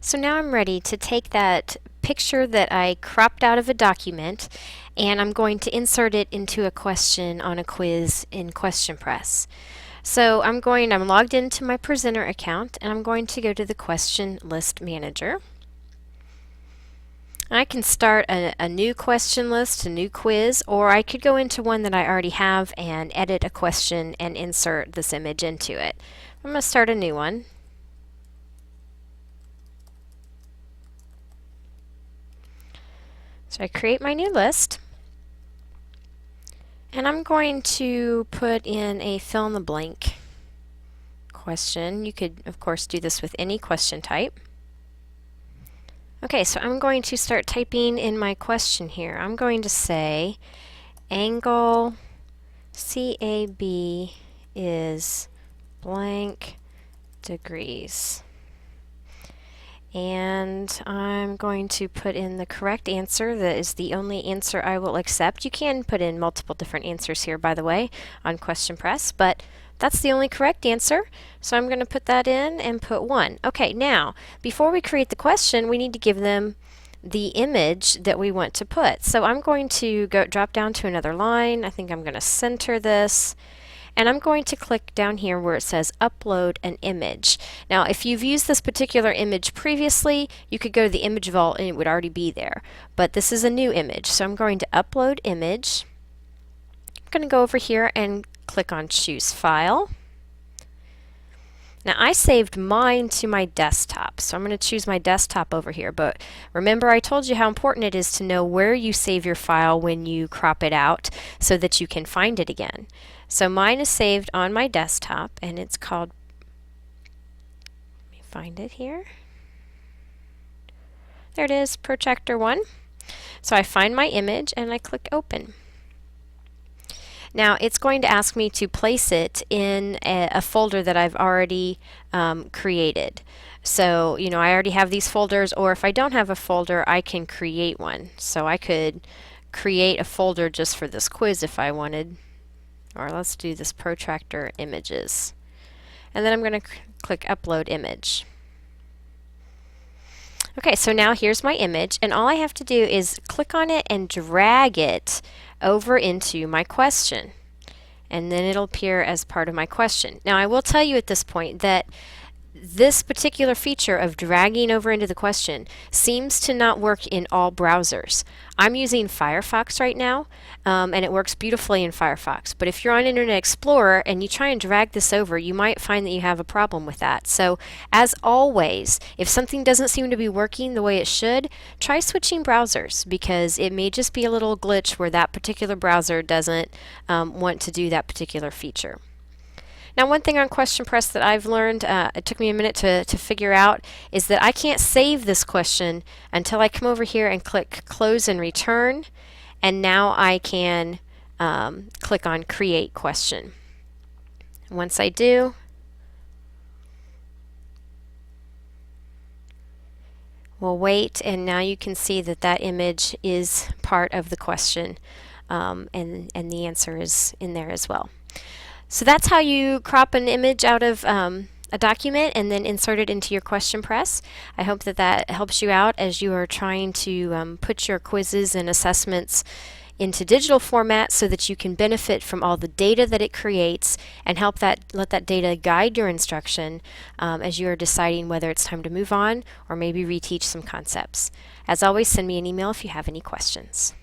So now I'm ready to take that picture that I cropped out of a document and I'm going to insert it into a question on a quiz in QuestionPress. So I'm logged into my presenter account and I'm going to go to the question list manager. I can start a new question list, a new quiz, or I could go into one that I already have and edit a question and insert this image into it. I'm going to start a new one. So I create my new list, and I'm going to put in a fill in the blank question. You could, of course, do this with any question type. Okay, so I'm going to start typing in my question here. I'm going to say angle CAB is blank degrees. And I'm going to put in the correct answer. That is the only answer I will accept. You can put in multiple different answers here, by the way, on QuestionPress, but that's the only correct answer. So I'm going to put that in and put 1. Okay, now, before we create the question, we need to give them the image that we want to put. So I'm going to drop down to another line. I think I'm going to center this. And I'm going to click down here where it says upload an image. Now if you've used this particular image previously, you could go to the image vault and it would already be there. But this is a new image, so I'm going to upload image. I'm going to go over here and click on choose file. Now I saved mine to my desktop, so I'm going to choose my desktop over here. But remember, I told you how important it is to know where you save your file when you crop it out so that you can find it again. So mine is saved on my desktop, and it's called, let me find it here. There it is, Protractor 1. So I find my image and I click open. Now it's going to ask me to place it in a folder that I've already created. So, you know, I already have these folders, or if I don't have a folder, I can create one. So I could create a folder just for this quiz if I wanted. Or let's do this protractor images. And then I'm going to click upload image. Okay, so now here's my image, and all I have to do is click on it and drag it over into my question. And then it'll appear as part of my question. Now I will tell you at this point that this particular feature of dragging over into the question seems to not work in all browsers. I'm using Firefox right now, and it works beautifully in Firefox. But if you're on Internet Explorer and you try and drag this over, you might find that you have a problem with that. So, as always, if something doesn't seem to be working the way it should, try switching browsers, because it may just be a little glitch where that particular browser doesn't want to do that particular feature. Now, one thing on QuestionPress that I've learned, it took me a minute to figure out, is that I can't save this question until I come over here and click Close and Return, and now I can click on Create Question. Once I do, we'll wait, and now you can see that that image is part of the question, and the answer is in there as well. So that's how you crop an image out of a document and then insert it into your QuestionPress. I hope that that helps you out as you are trying to put your quizzes and assessments into digital format so that you can benefit from all the data that it creates and let that data guide your instruction as you are deciding whether it's time to move on or maybe reteach some concepts. As always, send me an email if you have any questions.